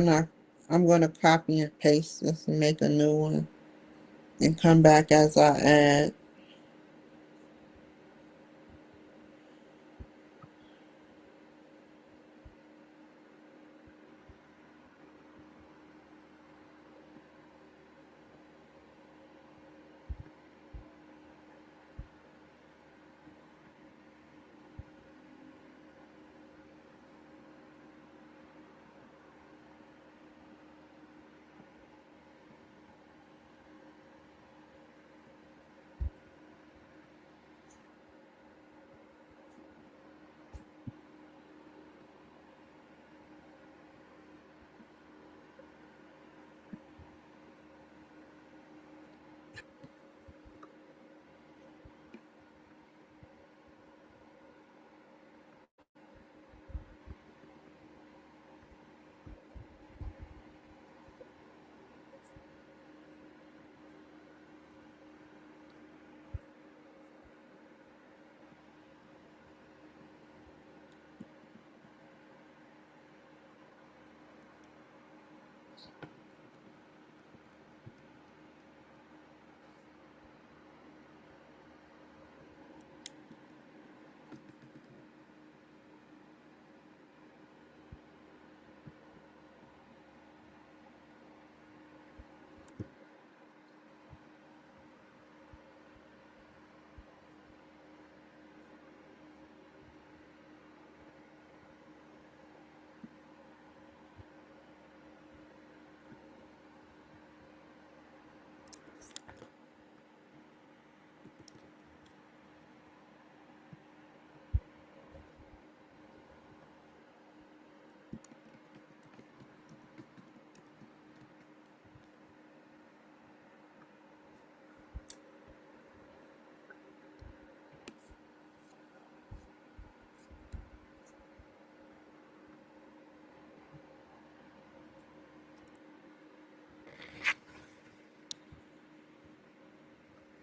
I'm gonna copy and paste this and make a new one and come back as I add.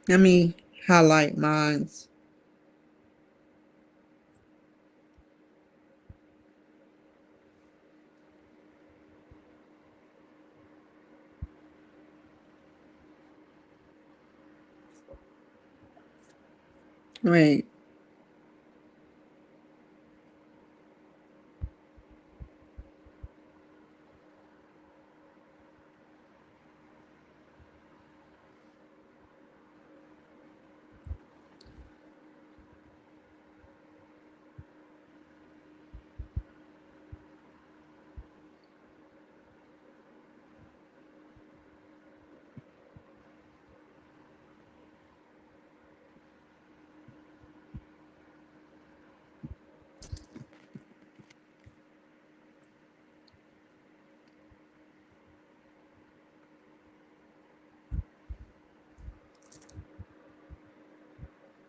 Let me highlight mines. Wait.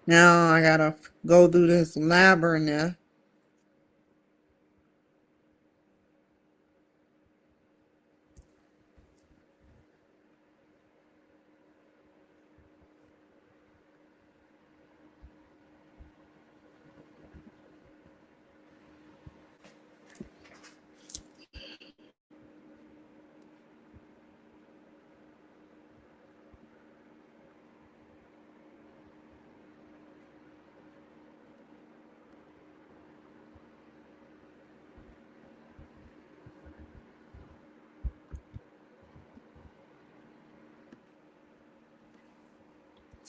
Now I gotta go through this labyrinth.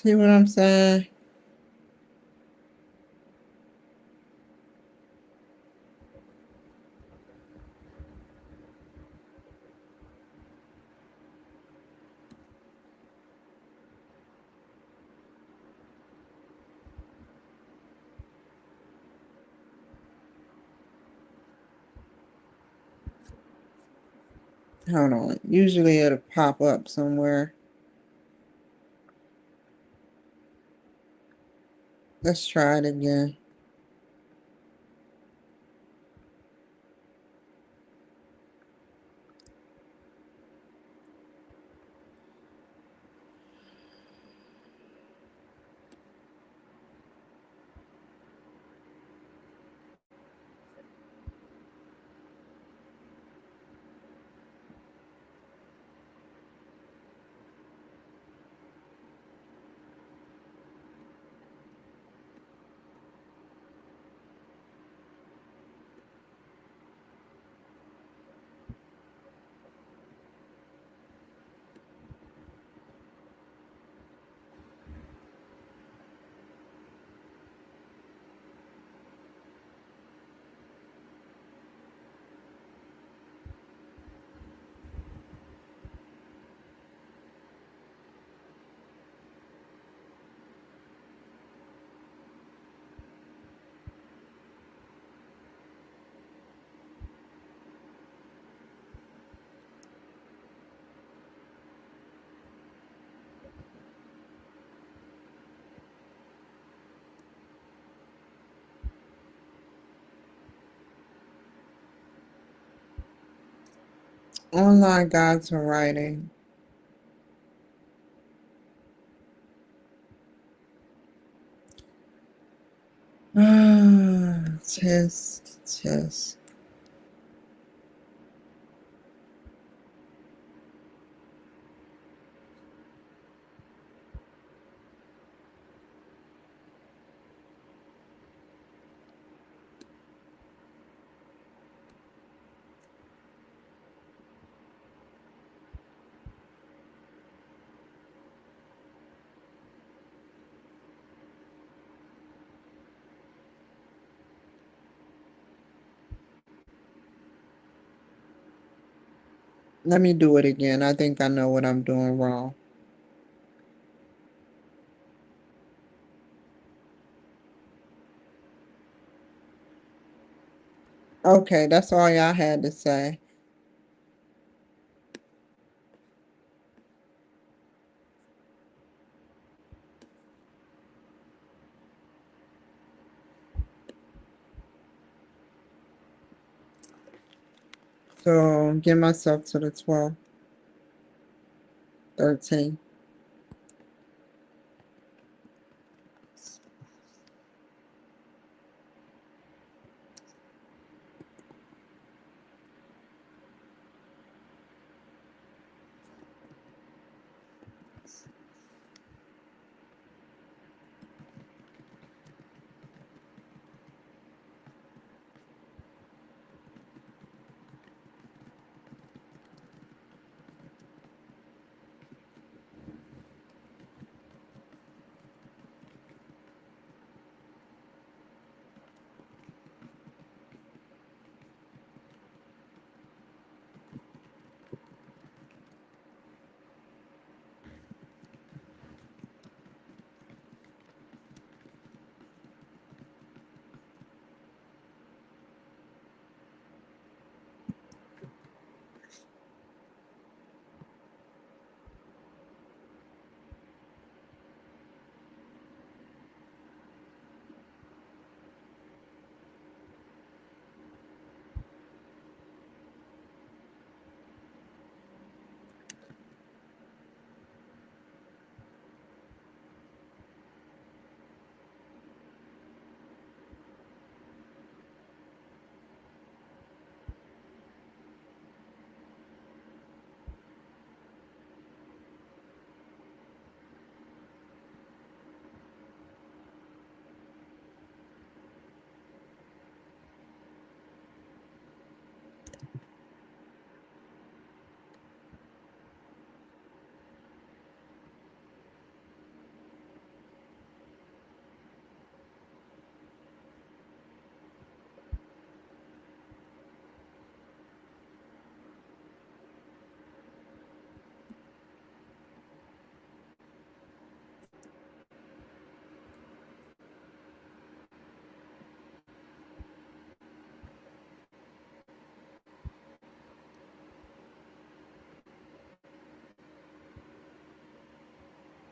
See what I'm saying? Hold on. Usually it'll pop up somewhere. Let's try it again. Online guides for writing. Test. Let me do it again. I think I know what I'm doing wrong. Okay, that's all y'all had to say. So get myself to the 12, 13.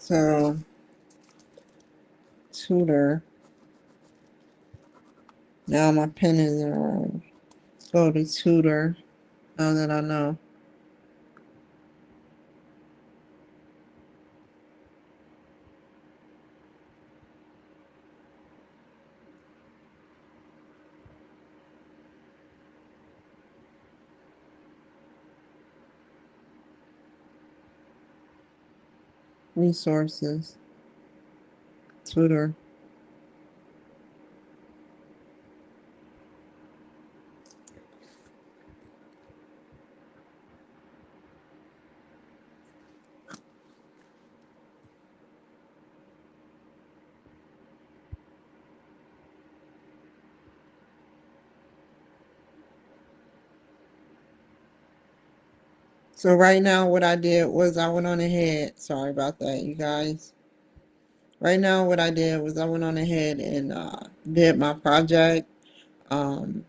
So, tutor. Now my pen is on. Go to tutor. Now that I know. Resources. Tutor. So right now what I did was I went on ahead. Sorry about that, you guys. Right now what I did was I went on ahead and did my project. Um,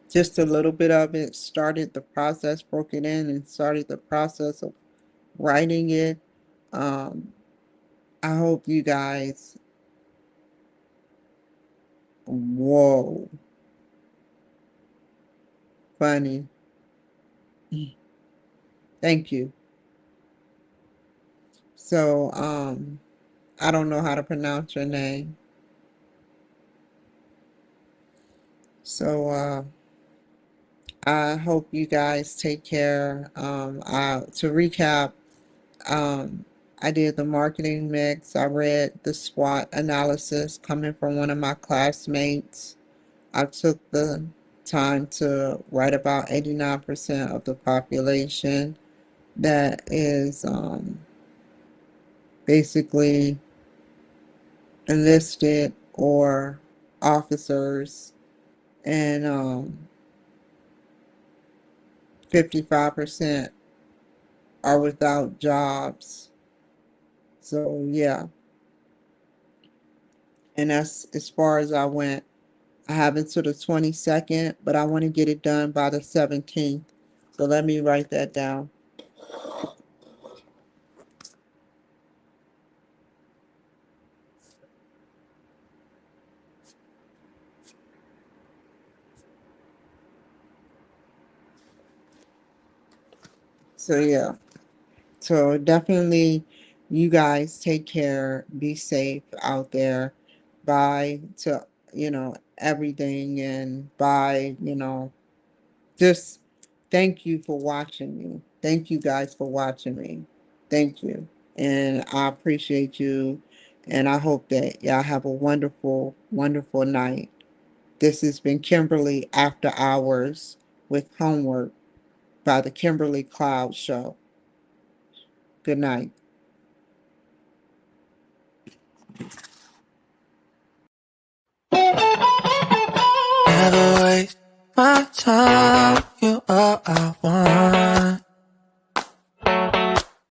just a little bit of it, started the process, broke it in and started the process of writing it. Um, I hope you guys, whoa, funny. Thank you. So, I don't know how to pronounce your name. So, I hope you guys take care. To recap, um, I did the marketing mix. I read the SWOT analysis coming from one of my classmates. I took the time to write about 89% of the population that is basically enlisted or officers, and 55% are without jobs. So, yeah, and that's as far as I went. I have until the 22nd, but I want to get it done by the 17th. So let me write that down. So yeah. So definitely you guys take care, be safe out there. Bye to, everything, and bye, just thank you for watching me. Thank you guys for watching me. Thank you. And I appreciate you. And I hope that y'all have a wonderful, wonderful night. This has been Kimberly After Hours with Homework by the Kimberly Cloud Show. Good night. Never waste my time, you are I want.